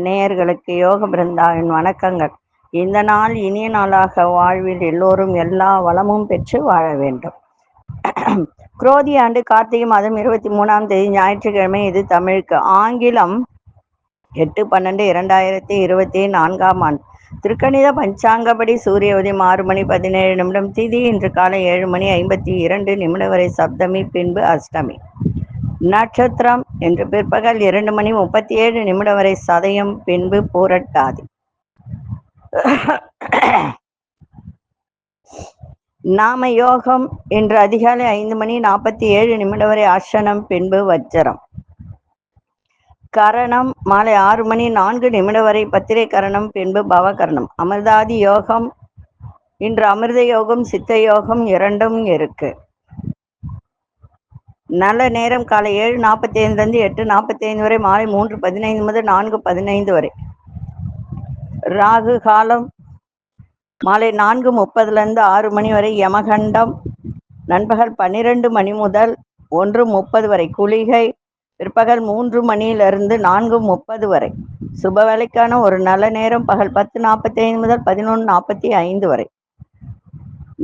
நேயர்களுக்கு யோக பிருந்தாவின் வணக்கங்கள். இந்த நாள் இனிய நாளாக வாழ்வில் எல்லோரும் எல்லா வளமும் பெற்று வாழ வேண்டும். குரோதி ஆண்டு கார்த்திகை மாதம் 23ஆம் தேதி ஞாயிற்றுக்கிழமை. இது தமிழுக்கு. ஆங்கிலம் 8/12/2024 ஆண்டு. திருக்கணித பஞ்சாங்கப்படி சூரிய உதயம் 6:17 திதி இன்று காலை 7:52 வரை சப்தமி, பின்பு அஷ்டமி. நட்சத்திரம் என்று பிற்பகல் 2:37 வரை சதயம், பின்பு பூரட்டாதி. நாம யோகம் இன்று அதிகாலை 5:47 வரை ஆசனம், பின்பு வஜ்ரம். கரணம் மாலை 6:04 வரை பத்திரை கரணம், பின்பு பவகரணம். அமிர்தாதி யோகம் இன்று அமிர்த யோகம் சித்த யோகம் இரண்டும் இருக்கு. நல்ல நேரம் காலை 7:45 8:45 வரை, மாலை 3:15 முதல் 4:15 வரை. ராகு காலம் மாலை 4:30 6 மணி வரை. யமகண்டம் நண்பகல் 12 மணி முதல் 1:30 வரை. குளிகை பிற்பகல் 3 மணியிலிருந்து 4:30 வரை. சுப வேலைக்கான ஒரு நல்ல நேரம் பகல் 10:45 முதல் 11:45 வரை.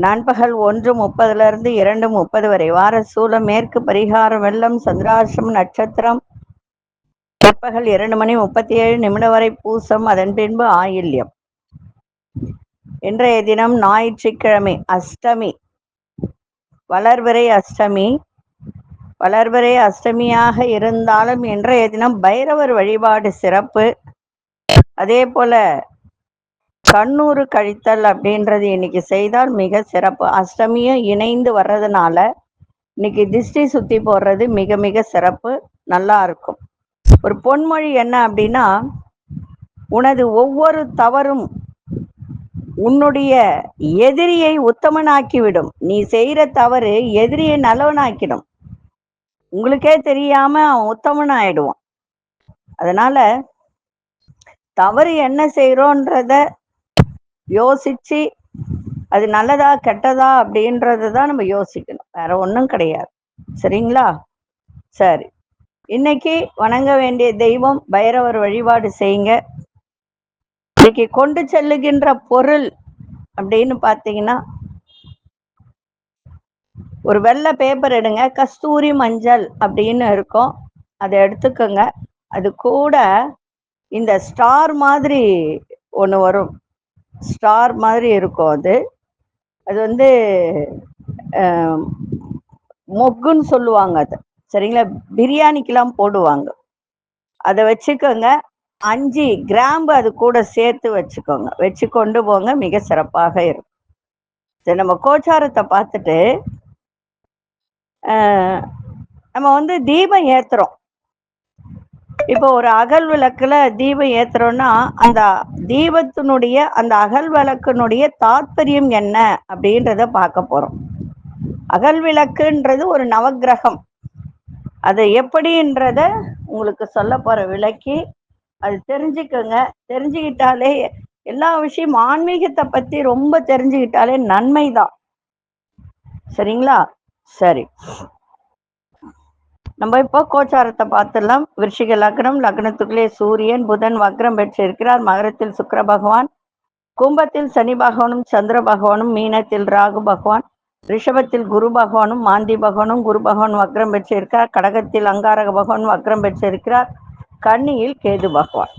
நண்பகல் 1:30 2:30 வரை. வார சூலம் மேற்கு. பரிகாரம் வெள்ளம். சந்திராசிரம நட்சத்திரம் பிற்பகல் 2:37 வரை பூசம், அதன் பின்பு ஆயில்யம். இன்றைய தினம் ஞாயிற்றுக்கிழமை, அஷ்டமி, வளர்பிறை அஷ்டமி. வளர்பிறை அஷ்டமியாக இருந்தாலும் இன்றைய தினம் பைரவர் வழிபாடு சிறப்பு. அதே போல கண்ணூறு கழித்தல் அப்படின்றது இன்னைக்கு செய்தால் மிக சிறப்பு. அஷ்டமியும் இணைந்து வர்றதுனால இன்னைக்கு திஷ்டி சுத்தி போடுறது மிக மிக சிறப்பு, நல்லா இருக்கும். ஒரு பொன்மொழி என்ன அப்படின்னா, உனது ஒவ்வொரு தவறும் உன்னுடைய எதிரியை உத்தமனாக்கிவிடும். நீ செய்யற தவறு எதிரியை நல்லவனாக்கிடும். உங்களுக்கே தெரியாம அவன் உத்தமன் ஆயிடுவான். அதனால தவறு என்ன செய்யறோன்றத யோசிச்சு அது நல்லதா கெட்டதா அப்படின்றதான் நம்ம யோசிக்கணும், வேற ஒன்றும் கிடையாது. சரிங்களா? சரி, இன்னைக்கு வணங்க வேண்டிய தெய்வம் பைரவர் வழிபாடு செய்யுங்க. இன்னைக்கு கொண்டு செல்லுகின்ற பொருள் அப்படின்னு பார்த்தீங்கன்னா, ஒரு வெள்ளை பேப்பர் எடுங்க, கஸ்தூரி மஞ்சள் அப்படின்னு இருக்கும், அதை எடுத்துக்கோங்க. அது கூட இந்த ஸ்டார் மாதிரி ஒன்று வரும், ஸ்டார் மாதிரி இருக்கும். அது வந்து மொக்குன்னு சொல்லுவாங்க அது. சரிங்களா? பிரியாணிக்கெல்லாம் போடுவாங்க. அதை வச்சுக்கோங்க. 5 கிராம்பு அது கூட சேர்த்து வச்சுக்கோங்க. வச்சு கொண்டு போங்க, மிக சிறப்பாக இருக்கும். சரி, நம்ம கோச்சாரத்தை பார்த்துட்டு நம்ம வந்து தீபம் ஏத்துறோம். இப்போ ஒரு அகல் விளக்குல தீபம் ஏத்துறோம்னா அந்த தீபத்தினுடைய அந்த அகல் விளக்குனுடைய தாத்பரியம் என்ன அப்படின்றத பார்க்க போறோம். அகல் விளக்குன்றது ஒரு நவக்கிரகம். அது எப்படின்றத உங்களுக்கு சொல்ல போற விளக்கி அது தெரிஞ்சுக்கோங்க. தெரிஞ்சுக்கிட்டாலே எல்லா விஷயம் ஆன்மீகத்தை பத்தி ரொம்ப தெரிஞ்சுக்கிட்டாலே நன்மைதான். சரிங்களா? சரி, நம்ம இப்போ கோச்சாரத்தை பார்த்துடலாம். விருச்சிக லக்னம், லக்னத்துக்குள்ளே சூரியன் புதன் வக்ரம் பெற்றிருக்கிறார். மகரத்தில் சுக்கிர பகவான், கும்பத்தில் சனி பகவானும் சந்திர பகவானும், மீனத்தில் ராகு பகவான், ரிஷபத்தில் குரு பகவானும் மாந்தி பகவானும் குரு பகவான் வக்ரம் பெற்றிருக்கிறார். கடகத்தில் அங்காரக பகவான் வக்ரம் பெற்றிருக்கிறார். கன்னியில் கேது பகவான்.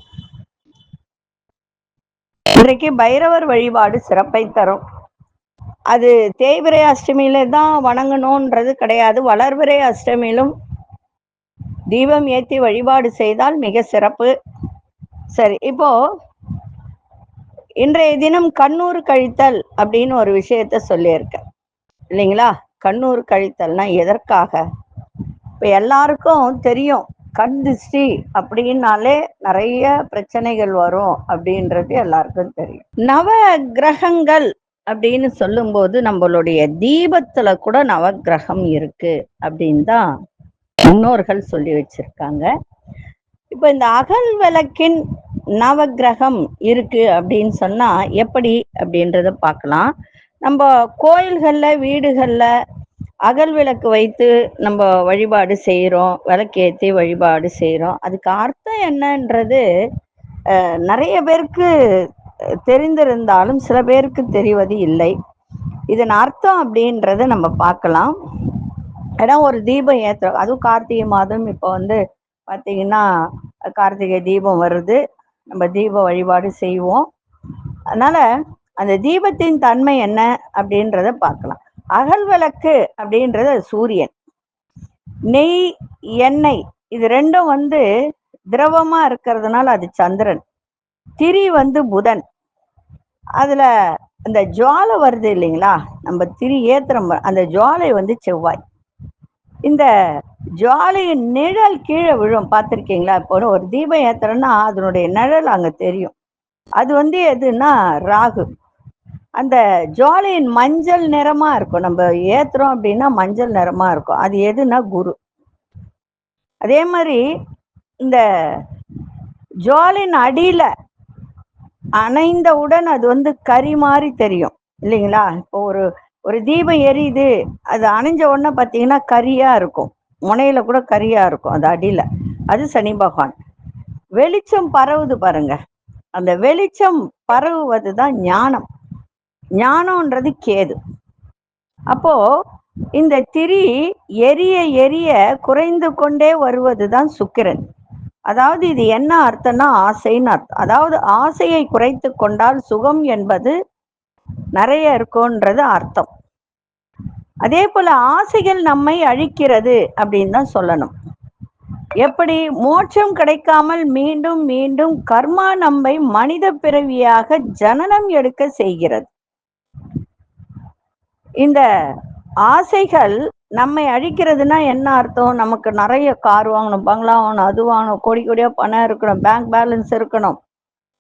இன்றைக்கு பைரவர் வழிபாடு சிறப்பை தரும். அது தேய்பிறை அஷ்டமியில தான் வணங்கணும்ன்றது கிடையாது. வளர்பிறை அஷ்டமியிலும் தீபம் ஏற்றி வழிபாடு செய்தால் மிக சிறப்பு. சரி, இப்போ இன்றைய தினம் கண்ணூறு கழித்தல் அப்படின்னு ஒரு விஷயத்த சொல்லியிருக்க இல்லைங்களா? கண்ணூறு கழித்தல்னா எதற்காக? இப்ப எல்லாருக்கும் தெரியும், கண் திருஷ்டி அப்படின்னாலே நிறைய பிரச்சனைகள் வரும் அப்படின்றது எல்லாருக்கும் தெரியும். நவ கிரகங்கள் அப்படின்னு சொல்லும்போது நம்மளுடைய தீபத்துல கூட நவக்கிரகம் இருக்கு அப்படின்னு தான் முன்னோர்கள் சொல்லி வச்சிருக்காங்க. இப்ப இந்த அகல் விளக்கின் நவக்கிரகம் இருக்கு அப்படின்னு சொன்னா எப்படி அப்படின்றத பார்க்கலாம். நம்ம கோயில்கள்ல வீடுகள்ல அகல் விளக்கு வைத்து நம்ம வழிபாடு செய்கிறோம், விளக்கேற்றி வழிபாடு செய்கிறோம். அதுக்கு அர்த்தம் என்னன்றது நிறைய பேருக்கு தெரிந்திருந்தாலும் சில பேருக்கு தெரிவது இல்லை. இதன் அர்த்தம் அப்படின்றத நம்ம பார்க்கலாம். ஏன்னா ஒரு தீபம் ஏற்றுறோம், அதுவும் கார்த்திகை மாதம் இப்போ வந்து பார்த்தீங்கன்னா கார்த்திகை தீபம் வருது, நம்ம தீப வழிபாடு செய்வோம். அதனால அந்த தீபத்தின் தன்மை என்ன அப்படின்றத பார்க்கலாம். அகல் விளக்கு அப்படின்றது சூரியன், நெய் எண்ணெய் இது ரெண்டும் வந்து திரவமா இருக்கிறதுனால அது சந்திரன், திரி வந்து புதன், அதுல அந்த ஜுவாலை வருது இல்லைங்களா, நம்ம திரி ஏத்துறோம் அந்த ஜுவாலை வந்து செவ்வாய். இந்த ஜுவாலையின் நிழல் கீழே விழும், பார்த்துருக்கீங்களா? இப்போ ஒரு தீபம் ஏத்துறோம்னா அதனுடைய நிழல் அங்க தெரியும், அது வந்து எதுன்னா ராகு. அந்த ஜுவாலையின் மஞ்சள் நிறமா இருக்கும், நம்ம ஏத்துறோம் அப்படின்னா மஞ்சள் நிறமா இருக்கும், அது எதுனா குரு. அதே மாதிரி இந்த ஜுவாலின் அடியில அணைந்தவுடன் அது வந்து கறி மாதிரி தெரியும் இல்லைங்களா? இப்போ ஒரு தீபம் எரியுது, அது அணைஞ்ச உடனே பார்த்தீங்கன்னா கரியா இருக்கும், முனையில கூட கரியா இருக்கும் அது அடியில, அது சனி பகவான். வெளிச்சம் பரவுது பாருங்க, அந்த வெளிச்சம் பரவுவது தான் ஞானம், ஞானம்ன்றது கேது. அப்போ இந்த திரி எரிய எரிய குறைந்து கொண்டே வருவது தான் சுக்கிரன். அதாவது இது என்ன அர்த்தம்னா ஆசைன்னு அர்த்தம். அதாவது ஆசையை குறைத்து கொண்டால் சுகம் என்பது நிறைய இருக்கும்ன்றது அர்த்தம். அதே போல ஆசைகள் நம்மை அழிக்கிறது அப்படின்னு தான் சொல்லணும். எப்படி? மோட்சம் கிடைக்காமல் மீண்டும் மீண்டும் கர்மா நம்மை மனித பிறவியாக ஜனனம் எடுக்க செய்கிறது. இந்த ஆசைகள் நம்மை அழிக்கிறதுனா என்ன அர்த்தம்? நமக்கு நிறைய கார் வாங்கணும், பங்களா வாங்கணும், அது வாங்கணும், கோடி கோடியா பணம் இருக்கணும், பேங்க் பேலன்ஸ் இருக்கணும்,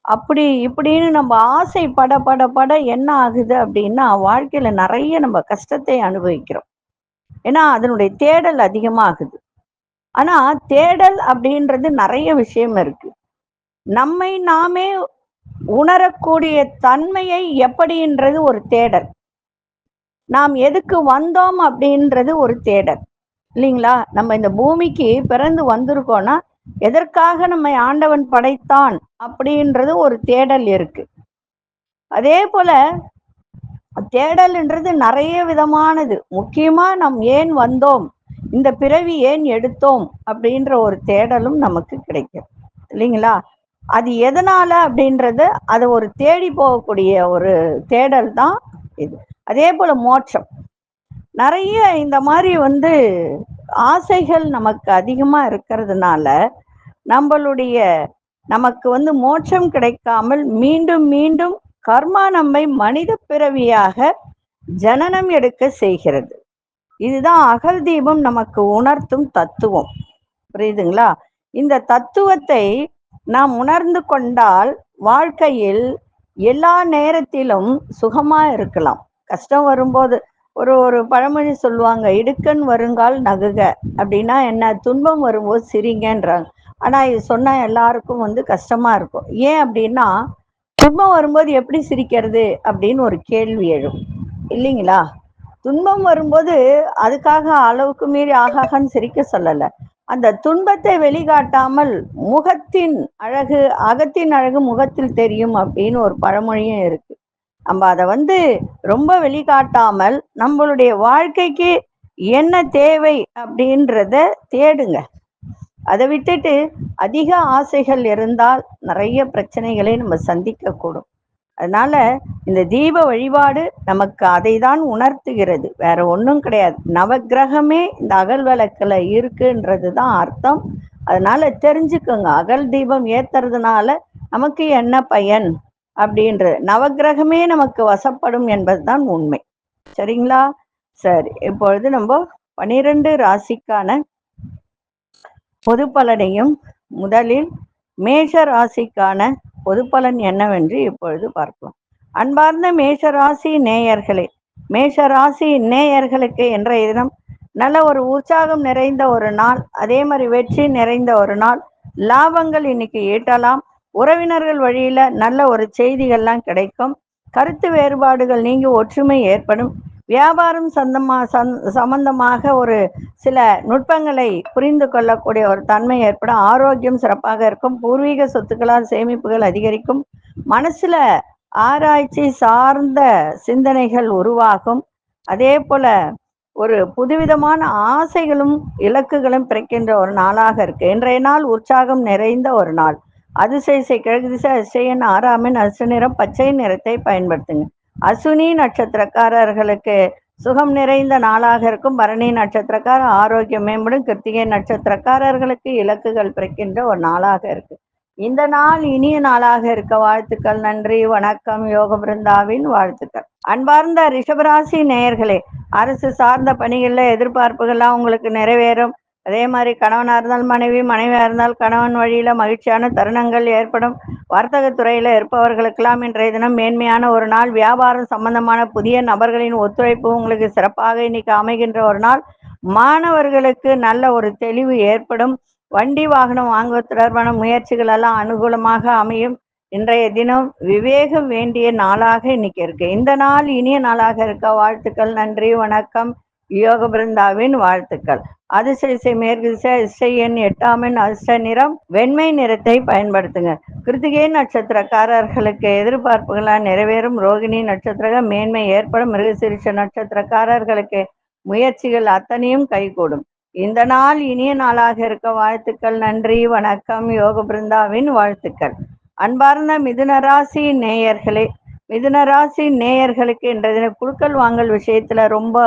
அப்படி இப்படின்னு நம்ம ஆசை பட பட பட என்ன ஆகுது அப்படின்னா வாழ்க்கையில நிறைய நம்ம கஷ்டத்தை அனுபவிக்கிறோம். ஏன்னா அதனுடைய தேடல் அதிகமாகுது. ஆனா தேடல் அப்படின்றது நிறைய விஷயம் இருக்கு. நம்மை நாமே உணரக்கூடிய தன்மையை எப்படின்றது ஒரு தேடல், நாம் எதுக்கு வந்தோம் அப்படின்றது ஒரு தேடல் இல்லைங்களா? நம்ம இந்த பூமிக்கு பிறந்து வந்திருக்கோம்னா எதற்காக நம்மை ஆண்டவன் படைத்தான் அப்படின்றது ஒரு தேடல் இருக்கு. அதே போல தேடல்ன்றது நிறைய விதமானது. முக்கியமா நாம் ஏன் வந்தோம், இந்த பிறவி ஏன் எடுத்தோம் அப்படின்ற ஒரு தேடலும் நமக்கு கிடைக்கும் இல்லைங்களா? அது எதனால அப்படின்றது அதை ஒரு தேடி போகக்கூடிய ஒரு தேடல் தான் இது. அதே போல மோட்சம், நிறைய இந்த மாதிரி வந்து ஆசைகள் நமக்கு அதிகமா இருக்கிறதுனால நம்மளுடைய நமக்கு வந்து மோட்சம் கிடைக்காமல் மீண்டும் மீண்டும் கர்மா நம்மை மனித பிறவியாக ஜனனம் எடுக்க செய்கிறது. இதுதான் அகல் தீபம் நமக்கு உணர்த்தும் தத்துவம். புரியுதுங்களா? இந்த தத்துவத்தை நாம் உணர்ந்து கொண்டால் வாழ்க்கையில் எல்லா நேரத்திலும் சுகமா இருக்கலாம். கஷ்டம் வரும்போது ஒரு பழமொழி சொல்லுவாங்க, இடுக்கண் வருங்கால் நகுக அப்படின்னா என்ன? துன்பம் வரும்போது சிரிங்கன்றாங்க. ஆனா இது சொன்னா எல்லாருக்கும் வந்து கஷ்டமா இருக்கும். ஏன் அப்படின்னா துன்பம் வரும்போது எப்படி சிரிக்கிறது அப்படின்னு ஒரு கேள்வி எழும் இல்லைங்களா? துன்பம் வரும்போது அதுக்காக அளவுக்கு மீறி ஆகாகன்னு சிரிக்க சொல்லல, அந்த துன்பத்தை வெளிக்காட்டாமல் முகத்தின் அழகு அகத்தின் அழகு முகத்தில் தெரியும் அப்படின்னு ஒரு பழமொழியும் இருக்கு. நம்ம அதை வந்து ரொம்ப வெளிக்காட்டாமல் நம்மளுடைய வாழ்க்கைக்கு என்ன தேவை அப்படின்றத தேடுங்க. அதை விட்டுட்டு அதிக ஆசைகள் இருந்தால் நிறைய பிரச்சனைகளை நம்ம சந்திக்க கூடும். அதனால இந்த தீப வழிபாடு நமக்கு அதை தான் உணர்த்துகிறது, வேற ஒன்றும் கிடையாது. நவக்கிரகமே இந்த அகல் விளக்குல இருக்குன்றது தான் அர்த்தம். அதனால தெரிஞ்சுக்கோங்க, அகல் தீபம் ஏத்துறதுனால நமக்கு என்ன பயன் அப்படின்றது. நவக்கிரகமே நமக்கு வசப்படும் என்பதுதான் உண்மை. சரிங்களா? சரி, இப்பொழுது நம்ம 12 ராசிக்கான பொது பலனையும் முதலில் மேஷ ராசிக்கான பொது பலன் என்னவென்று இப்பொழுது பார்க்கலாம். அன்பார்ந்த மேஷராசி நேயர்களே, மேஷராசி நேயர்களுக்கு இன்றைய தினம் நல்ல ஒரு உற்சாகம் நிறைந்த ஒரு நாள், அதே மாதிரி வெற்றி நிறைந்த ஒரு நாள். லாபங்கள் இன்னைக்கு ஈட்டலாம். உறவினர்கள் வழியில நல்ல ஒரு செய்திகள்லாம் கிடைக்கும். கருத்து வேறுபாடுகள் நீங்கி ஒற்றுமை ஏற்படும். வியாபாரம் சம்பந்தமாக ஒரு சில நுட்பங்களை புரிந்து கொள்ளக்கூடிய ஒரு தன்மை ஏற்படும். ஆரோக்கியம் சிறப்பாக இருக்கும். பூர்வீக சொத்துக்களால் சேமிப்புகள் அதிகரிக்கும். மனசுல ஆராய்ச்சி சார்ந்த சிந்தனைகள் உருவாகும். அதே போல ஒரு புதுவிதமான ஆசைகளும் இலக்குகளும் பிறக்கின்ற ஒரு நாளாக இருக்கு. இன்றைய நாள் உற்சாகம் நிறைந்த ஒரு நாள். அதிசய கிழக்கு திசை அதிசயன் 6ஆம் எண் அதிர்ஷ்ட நிறம் பச்சை நிறத்தை பயன்படுத்துங்க. அசுனி நட்சத்திரக்காரர்களுக்கு சுகம் நிறைந்த நாளாக இருக்கும். பரணி நட்சத்திரக்கார ஆரோக்கியம் மேம்படும். கிருத்திகை நட்சத்திரக்காரர்களுக்கு இலக்குகள் பிறக்கின்ற ஒரு நாளாக இருக்கு. இந்த நாள் இனிய நாளாக இருக்க வாழ்த்துக்கள். நன்றி, வணக்கம். யோக பிருந்தாவின் வாழ்த்துக்கள். அன்பார்ந்த ரிஷபராசி நேயர்களே, அரசு சார்ந்த பணிகளில் எதிர்பார்ப்புகள்லாம் உங்களுக்கு நிறைவேறும். அதே மாதிரி கணவனாக இருந்தால் மனைவி, மனைவியாக இருந்தால் கணவன் வழியில மகிழ்ச்சியான தருணங்கள் ஏற்படும். வர்த்தகத்துறையில இருப்பவர்களுக்கெல்லாம் இன்றைய தினம் மேன்மையான ஒரு நாள். வியாபாரம் சம்பந்தமான புதிய நபர்களின் ஒத்துழைப்பு உங்களுக்கு சிறப்பாக இன்னைக்கு அமைகின்ற ஒரு நாள். மாணவர்களுக்கு நல்ல ஒரு தெளிவு ஏற்படும். வண்டி வாகனம் வாங்குவது தொடர்பான முயற்சிகள் எல்லாம் அனுகூலமாக அமையும். இன்றைய தினம் விவேகம் வேண்டிய நாளாக இன்னைக்கு இருக்கு. இந்த நாள் இனிய நாளாக இருக்க வாழ்த்துக்கள். நன்றி, வணக்கம். யோக பிருந்தாவின் வாழ்த்துக்கள். அதிசய மேற்கு திசை அதிர்ஷ்ட எண் 8ஆம் எண் அதிர்ஷ்ட நிறம் வெண்மை நிறத்தை பயன்படுத்துங்க. கிருத்திகை நட்சத்திரக்காரர்களுக்கு எதிர்பார்ப்புகளால் நிறைவேறும். ரோகிணி நட்சத்திர மேன்மை ஏற்படும். மிருகசீரிஷ நட்சத்திரக்காரர்களுக்கு முயற்சிகள் அத்தனையும் கைகூடும். இந்த நாள் இனிய நாளாக இருக்க வாழ்த்துக்கள். நன்றி, வணக்கம். யோக பிருந்தாவின் வாழ்த்துக்கள். அன்பார்ந்த மிதுனராசி நேயர்களே, மிதுனராசி நேயர்களுக்கு இன்றைய தினம் குடுக்கல் வாங்கல் விஷயத்துல ரொம்ப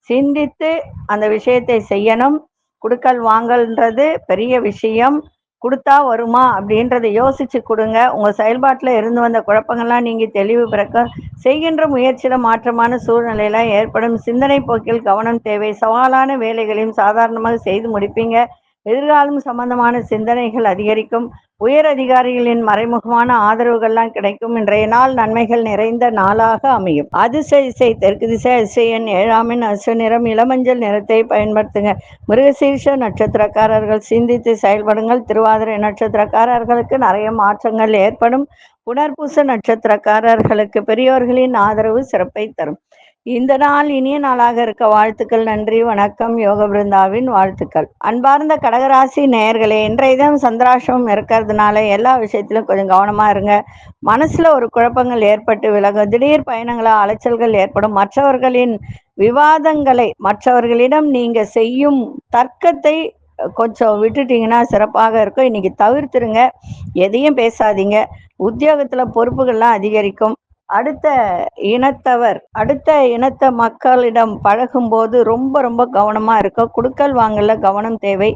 சிந்தித்து அந்த விஷயத்தை செய்யணும். குடுக்கல் வாங்கல்ன்றது பெரிய விஷயம். கொடுத்தா வருமா அப்படின்றத யோசிச்சு கொடுங்க. உங்க செயல்பாட்டுல இருந்து வந்த குழப்பங்கள்லாம் நீங்க தெளிவு பிறக்க செய்கின்ற முயற்சியில மாற்றமான சூழ்நிலையெல்லாம் ஏற்படும். சிந்தனை போக்கில் கவனம் தேவை. சவாலான வேலைகளையும் சாதாரணமாக செய்து முடிப்பீங்க. எதிர்காலம் சம்பந்தமான சிந்தனைகள் அதிகரிக்கும். உயர் அதிகாரிகளின் மறைமுகமான ஆதரவுகள்லாம் கிடைக்கும். இன்றைய நாள் நன்மைகள் நிறைந்த நாளாக அமையும். அதிசய தெற்கு திசை அதிசயன் 7ஆம் எண் அதிர்ஷ்ட நிறம் இளமஞ்சள் நிறத்தை பயன்படுத்துங்க. மிருகசீரிஷ நட்சத்திரக்காரர்கள் சிந்தித்து செயல்படுங்கள். திருவாதிரை நட்சத்திரக்காரர்களுக்கு நிறைய மாற்றங்கள் ஏற்படும். புனர்பூச நட்சத்திரக்காரர்களுக்கு பெரியோர்களின் ஆதரவு சிறப்பை தரும். இந்த நாள் இனிய நாளாக இருக்க வாழ்த்துக்கள். நன்றி, வணக்கம். யோக பிருந்தாவின் வாழ்த்துக்கள். அன்பார்ந்த கடகராசி நேயர்களே, இன்றைய தினம் சந்திராஷ்டமம் இருக்கிறதுனால எல்லா விஷயத்திலும் கொஞ்சம் கவனமா இருங்க. மனசுல ஒரு குழப்பங்கள் ஏற்பட்டு விலகும். திடீர் பயணங்களால் அலைச்சல்கள் ஏற்படும். மற்றவர்களின் விவாதங்களை, மற்றவர்களிடம் நீங்க செய்யும் தர்க்கத்தை கொஞ்சம் விட்டுட்டீங்கன்னா சிறப்பாக இருக்கும். இன்னைக்கு தவிர்த்துருங்க. எதையும் பேசாதீங்க. உத்தியோகத்துல பொறுப்புகள்லாம் அதிகரிக்கும். அடுத்த இனத்த மக்களிடம் பழகும் போது ரொம்ப கவனமா இருக்கும். குடுக்கல் வாங்கல கவனம் தேவை.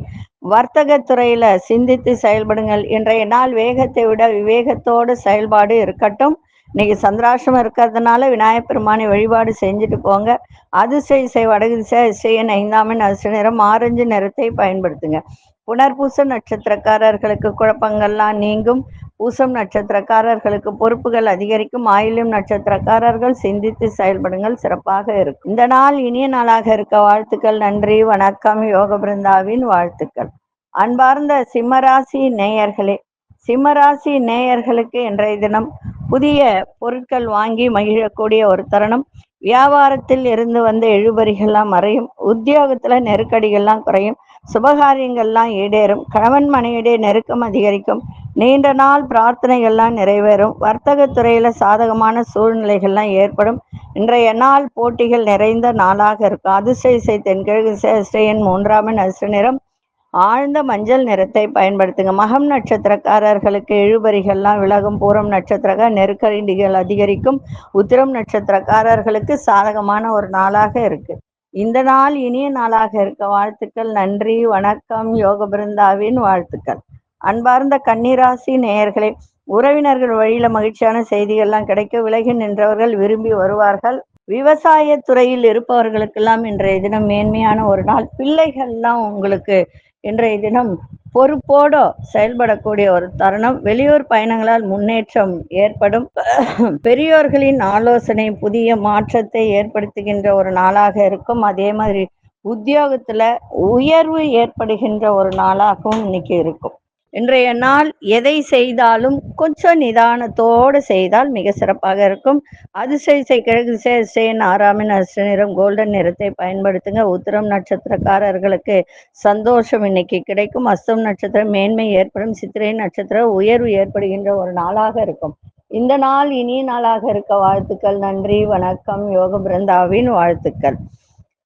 வர்த்தக துறையில சிந்தித்து செயல்படுங்கள். இன்றைய நாள் வேகத்தை விட விவேகத்தோடு செயல்பாடு இருக்கட்டும். இன்னைக்கு சந்திராஷ்டமம் இருக்கிறதுனால விநாயகப் பெருமானை வழிபாடு செஞ்சுட்டு போங்க. அதிசய வடகு திசை அதிசயன் 5ஆம் எண் அதிர்ஷ்ட நிறம் ஆரஞ்சு நிறத்தை பயன்படுத்துங்க. புனர்பூச நட்சத்திரக்காரர்களுக்கு குழப்பங்கள்லாம் நீங்கும். பூசம் நட்சத்திரக்காரர்களுக்கு பொறுப்புகள் அதிகரிக்கும். ஆயில்யம் நட்சத்திரக்காரர்கள் சிந்தித்து செயல்படுங்கள், சிறப்பாக இருக்கும். இந்த நாள் இனிய நாளாக இருக்க வாழ்த்துக்கள். நன்றி, வணக்கம். யோக பிருந்தாவின் வாழ்த்துக்கள். அன்பார்ந்த சிம்மராசி நேயர்களே, சிம்மராசி நேயர்களுக்கு இன்றைய தினம் புதிய பொருட்கள் வாங்கி மகிழக்கூடிய ஒரு தருணம். வியாபாரத்தில் இருந்து வந்த இழுபறிகள்லாம் மறையும். உத்தியோகத்துல நெருக்கடிகள்லாம் குறையும். சுபகாரியங்கள்லாம் ஈடேறும். கணவன் மனைவிடைய நெருக்கம் அதிகரிக்கும். நீண்ட நாள் பிரார்த்தனைகள்லாம் நிறைவேறும். வர்த்தகத்துறையில சாதகமான சூழ்நிலைகள்லாம் ஏற்படும். இன்றைய நாள் போட்டிகள் நிறைந்த நாளாக இருக்கும். அதிசய தென்கிழக்கு திசை எண் 3ஆம் எண் அதிர்ஷ்ட நிறம் ஆழ்ந்த மஞ்சள் நிறத்தை பயன்படுத்துங்க. மகம் நட்சத்திரக்காரர்களுக்கு இழுபறிகள்லாம் விலகும். பூரம் நட்சத்திர நெருக்கடிகள் அதிகரிக்கும். உத்திரம் நட்சத்திரக்காரர்களுக்கு சாதகமான ஒரு நாளாக இருக்கு. இந்த நாள் இனிய நாளாக இருக்க வாழ்த்துக்கள். நன்றி, வணக்கம். யோக பிருந்தாவின் வாழ்த்துக்கள். அன்பார்ந்த கன்னிராசி நேயர்களே, உறவினர்கள் வழியில மகிழ்ச்சியான செய்திகள்லாம் கிடைக்க. விலகி நின்றவர்கள் விரும்பி வருவார்கள். விவசாய துறையில் இருப்பவர்களுக்கெல்லாம் இன்றைய தினம் மேன்மையான ஒரு நாள். பிள்ளைகள்லாம் உங்களுக்கு இன்றைய தினம் பொறுப்போடு செயல்படக்கூடிய ஒரு தருணம். வெளியூர் பயணங்களால் முன்னேற்றம் ஏற்படும். பெரியோர்களின் ஆலோசனை புதிய மாற்றத்தை ஏற்படுத்துகின்ற ஒரு நாளாக இருக்கும். அதே மாதிரி உத்தியோகத்துல உயர்வு ஏற்படுகின்ற ஒரு நாளாகவும் இன்னைக்கு இருக்கும். இன்றைய நாள் எதை செய்தாலும் கொஞ்சம் நிதானத்தோடு செய்தால் மிக சிறப்பாக இருக்கும். அதிசய கிழக்கு திசையின் 6ஆம் எண் அஸ்த நிறம் கோல்டன் நிறத்தை பயன்படுத்துங்க. உத்திரம் நட்சத்திரக்காரர்களுக்கு சந்தோஷம் இன்னைக்கு கிடைக்கும். அஸ்தம் நட்சத்திரம் மேன்மை ஏற்படும். சித்திரை நட்சத்திரம் உயர்வு ஏற்படுகின்ற ஒரு நாளாக இருக்கும். இந்த நாள் இனிய நாளாக இருக்க வாழ்த்துக்கள். நன்றி, வணக்கம். யோக பிருந்தாவின் வாழ்த்துக்கள்.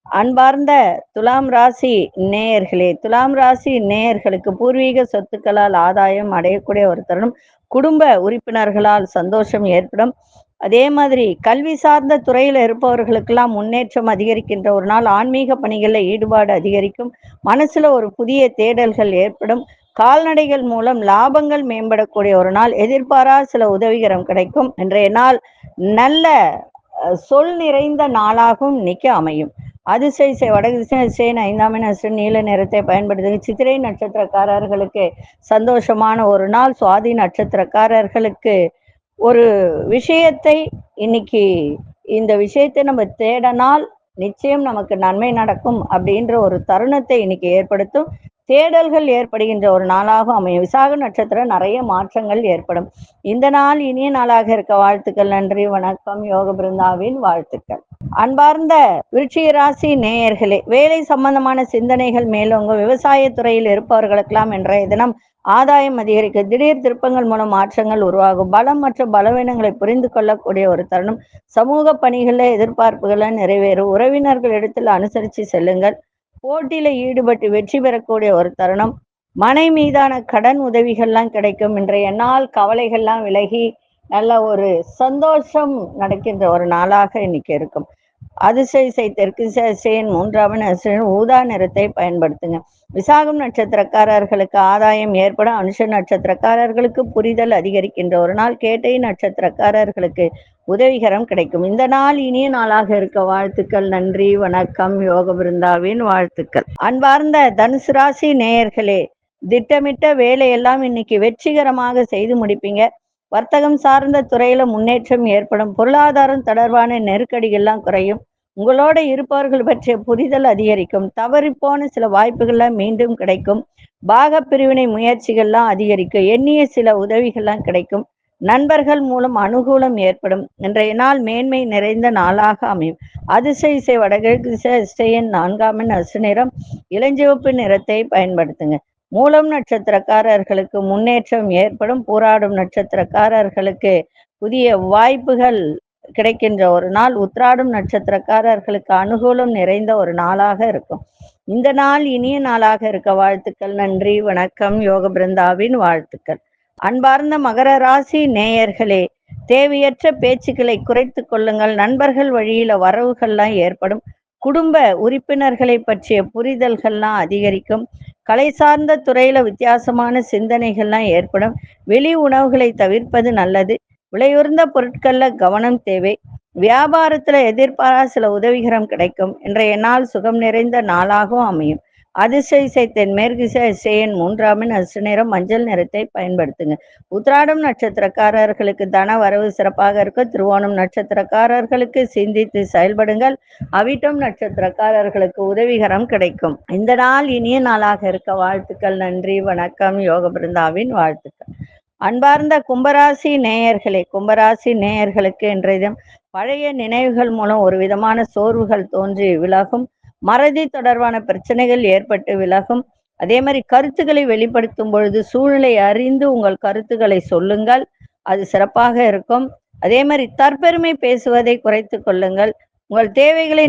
அன்பார்ந்த துலாம் ராசி நேயர்களே, துலாம் ராசி நேயர்களுக்கு பூர்வீக சொத்துக்களால் ஆதாயம் அடையக்கூடிய ஒரு தருணம். குடும்ப உறுப்பினர்களால் சந்தோஷம் ஏற்படும். அதே மாதிரி கல்வி சார்ந்த துறையில் இருப்பவர்களுக்கெல்லாம் முன்னேற்றம் அதிகரிக்கின்ற ஒரு நாள். ஆன்மீக பணிகளில் ஈடுபாடு அதிகரிக்கும். மனசுல ஒரு புதிய தேடல்கள் ஏற்படும். கால்நடைகள் மூலம் லாபங்கள் மேம்படக்கூடிய ஒரு நாள். எதிர்பாரா சில உதவிகரம் கிடைக்கும். இன்றைய நாள் நல்ல சொல் நிறைந்த நாளாகவும் இன்னைக்கு அமையும். அதிசய வடக்கு திசையின் 5ஆம் எண் நீல நிறத்தை பயன்படுத்துங்க. சித்திரை நட்சத்திரக்காரர்களுக்கு சந்தோஷமான ஒரு நாள். சுவாதி நட்சத்திரக்காரர்களுக்கு ஒரு விஷயத்தை இன்னைக்கு இந்த விஷயத்தை நம்ம தேடனால் நிச்சயம் நமக்கு நன்மை நடக்கும் அப்படின்ற ஒரு தருணத்தை இன்னைக்கு ஏற்படுத்தும். தேடல்கள் ஏற்படுகின்ற ஒரு நாளாக அமையும். விசாக நட்சத்திரம் நிறைய மாற்றங்கள் ஏற்படும். இந்த நாள் இனிய நாளாக இருக்க வாழ்த்துக்கள். நன்றி, வணக்கம். யோக பிருந்தாவின் வாழ்த்துக்கள். அன்பார்ந்த விருச்சிக ராசி நேயர்களே, வேலை சம்பந்தமான சிந்தனைகள் மேலோங்க. விவசாயத்துறையில் இருப்பவர்களுக்கெல்லாம் இன்றைய தினம் ஆதாயம் அதிகரிக்க. திடீர் திருப்பங்கள் மூலம் மாற்றங்கள் உருவாகும். பலம் மற்றும் பலவீனங்களை புரிந்து கொள்ளக்கூடிய ஒரு தருணம். சமூக பணிகளில் எதிர்பார்ப்புகளை நிறைவேறும். உறவினர்களிடத்தில் அனுசரித்து செல்லுங்கள். போட்டியில ஈடுபட்டு வெற்றி பெறக்கூடிய ஒரு தருணம். மனை மீதான கடன் உதவிகள்லாம் கிடைக்கும். இன்றைய நாள் கவலைகள்லாம் விலகி நல்ல ஒரு சந்தோஷம் நடக்கின்ற ஒரு நாளாக இன்னைக்கு இருக்கும். அதிசய தெற்கு திசையின் 3ஆம் எண் ஊதா நிறத்தை பயன்படுத்துங்க. விசாகம் நட்சத்திரக்காரர்களுக்கு ஆதாயம் ஏற்படும். அனுஷ நட்சத்திரக்காரர்களுக்கு புரிதல் அதிகரிக்கின்ற ஒரு நாள். கேட்டை நட்சத்திரக்காரர்களுக்கு உதவிகரம் கிடைக்கும். இந்த நாள் இனிய நாளாக இருக்க வாழ்த்துக்கள். நன்றி, வணக்கம். யோக பிருந்தாவின் வாழ்த்துக்கள். அன்பார்ந்த தனுசு ராசி நேயர்களே, திட்டமிட்ட வேலையெல்லாம் இன்னைக்கு வெற்றிகரமாக செய்து முடிப்பீங்க. வர்த்தகம் சார்ந்த துறையில முன்னேற்றம் ஏற்படும். பொருளாதாரம் தொடர்பான நெருக்கடிகள்லாம் குறையும். உங்களோட இருப்பவர்கள் பற்றிய புரிதல் அதிகரிக்கும். தவறிப்போன சில வாய்ப்புகள்லாம் மீண்டும் கிடைக்கும். பாக பிரிவினை முயற்சிகள்லாம் அதிகரிக்கும். எண்ணிய சில உதவிகள்லாம் கிடைக்கும். நண்பர்கள் மூலம் அனுகூலம் ஏற்படும். இன்றைய நாள் மேன்மை நிறைந்த நாளாக அமையும். அதிசய வடகிழக்கு திசையின் 4ஆம் எண் அசு நிறம் இளஞ்சிவப்பு நிறத்தை பயன்படுத்துங்க. மூலம் நட்சத்திரக்காரர்களுக்கு முன்னேற்றம் ஏற்படும். போராடும் நட்சத்திரக்காரர்களுக்கு புதிய வாய்ப்புகள் கிடைக்கின்ற ஒரு நாள். உத்திராடும் நட்சத்திரக்காரர்களுக்கு அனுகூலம் நிறைந்த ஒரு நாளாக இருக்கும். இந்த நாள் இனிய நாளாக இருக்க வாழ்த்துக்கள். நன்றி, வணக்கம். யோக பிருந்தாவின் வாழ்த்துக்கள். அன்பார்ந்த மகர ராசி நேயர்களே, தேவையற்ற பேச்சுக்களை குறைத்து கொள்ளுங்கள். நண்பர்கள் வழியில வரவுகள்லாம் ஏற்படும். குடும்ப உறுப்பினர்களை பற்றிய புரிதல்கள்லாம் அதிகரிக்கும். கலை சார்ந்த துறையில வித்தியாசமான சிந்தனைகள்லாம் ஏற்படும். வெளி உணவுகளை தவிர்ப்பது நல்லது. விலையுறந்த பொருட்கள்ல கவனம் தேவை. வியாபாரத்துல எதிர்பாரா சில உதவிகரம் கிடைக்கும். இன்றைய நாள் சுகம் நிறைந்த நாளாகவும் அமையும். அதிசய தென்மேற்கு திசையின் 3ஆம் எண் அசு நிறம் மஞ்சள் நிறத்தை பயன்படுத்துங்க. உத்திராடம் நட்சத்திரக்காரர்களுக்கு தன வரவு சிறப்பாக இருக்கும். திருவோணம் நட்சத்திரக்காரர்களுக்கு சிந்தித்து செயல்படுங்கள். அவிட்டம் நட்சத்திரக்காரர்களுக்கு உதவிகரம் கிடைக்கும். இந்த நாள் இனிய நாளாக இருக்க வாழ்த்துக்கள். நன்றி, வணக்கம். யோக பிருந்தாவின் வாழ்த்துக்கள். அன்பார்ந்த கும்பராசி நேயர்களே, கும்பராசி நேயர்களுக்கு இன்றைய தினம் பழைய நினைவுகள் மூலம் ஒரு விதமான சோர்வுகள் தோன்றி விலகும். மறதி தொடர்பான பிரச்சனைகள் ஏற்பட்டு விலகும். அதே மாதிரி கருத்துக்களை வெளிப்படுத்தும் பொழுது சூழ்நிலை அறிந்து உங்கள் கருத்துக்களை சொல்லுங்கள். அது சிறப்பாக இருக்கும். அதே மாதிரி தற்பெருமை பேசுவதை குறைத்து கொள்ளுங்கள். உங்கள் தேவைகளை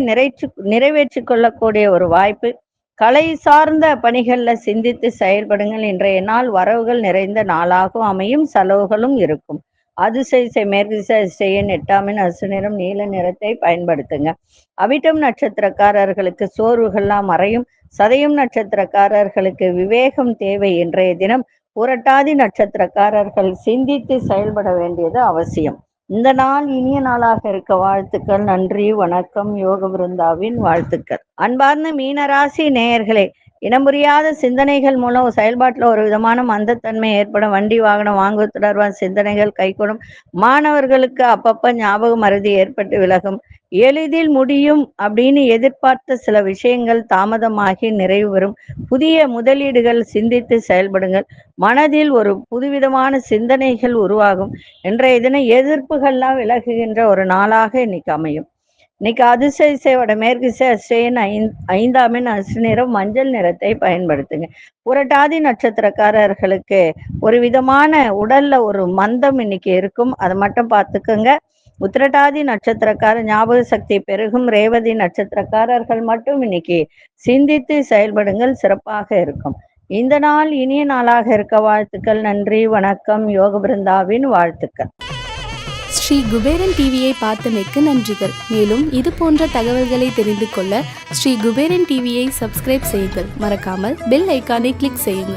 நிறைவேற்றி கொள்ளக்கூடிய ஒரு வாய்ப்பு. கலை சார்ந்த பணிகள்ல சிந்தித்து செயல்படுங்கள். இன்றைய நாள் வரவுகள் நிறைந்த நாளாகவும் அமையும். செலவுகளும் இருக்கும். அதிசய மேற்கு திசையின் 8ஆம் எண் அசு நிறம் நீல நிறத்தை பயன்படுத்துங்க. அவிட்டம் நட்சத்திரக்காரர்களுக்கு சோர்வுகள்லாம் மறையும். சதயம் நட்சத்திரக்காரர்களுக்கு விவேகம் தேவை. இன்றைய தினம் புரட்டாதி நட்சத்திரக்காரர்கள் சிந்தித்து செயல்பட வேண்டியது அவசியம். இந்த நாள் இனிய நாளாக இருக்க வாழ்த்துக்கள். நன்றி, வணக்கம். யோக பிருந்தாவின் வாழ்த்துக்கள். அன்பார்ந்த மீனராசி நேயர்களே, இனம் புரியாத சிந்தனைகள் மூலம் செயல்பாட்டில் ஒரு விதமான மந்தத்தன்மை ஏற்படும். வண்டி வாகனம் வாங்குவது தொடர்பான சிந்தனைகள் கைகூடும். மாணவர்களுக்கு அப்பப்ப ஞாபக மறதி ஏற்பட்டு விலகும். எளிதில் முடியும் அப்படின்னு எதிர்பார்த்த சில விஷயங்கள் தாமதமாகி நிறைவு பெறும். புதிய முதலீடுகள் சிந்தித்து செயல்படுங்கள். மனதில் ஒரு புதுவிதமான சிந்தனைகள் உருவாகும். இன்றைய தினம் எதிர்ப்புகள்லாம் விலகுகின்ற ஒரு நாளாக இன்னைக்கு அமையும். இன்னைக்கு அதிசய இசை வடமேற்கு இசை அஸ்ரேன் ஐந்தாமின் அசு நிறம் மஞ்சள் நிறத்தை பயன்படுத்துங்க. புரட்டாதி நட்சத்திரக்காரர்களுக்கு ஒரு விதமான உடல்ல ஒரு மந்தம் இன்னைக்கு இருக்கும், அதை மட்டும் பார்த்துக்கோங்க. உத்திரட்டாதி நட்சத்திரக்கார ஞாபக சக்தி பெருகும். ரேவதி நட்சத்திரக்காரர்கள் மட்டும் இன்னைக்கு சிந்தித்து செயல்படுங்கள், சிறப்பாக இருக்கும். இந்த நாள் இனிய நாளாக இருக்க வாழ்த்துக்கள். நன்றி, வணக்கம். யோக பிருந்தாவின் வாழ்த்துக்கள். ஸ்ரீ குபேரன் டிவியை பார்த்தமைக்கு நன்றிகள். மேலும் இது போன்ற தகவல்களை தெரிந்து கொள்ள ஸ்ரீ குபேரன் டிவியை சப்ஸ்கிரைப் செய்யுங்கள். மறக்காமல் பெல் ஐக்கானை கிளிக் செய்யுங்கள்.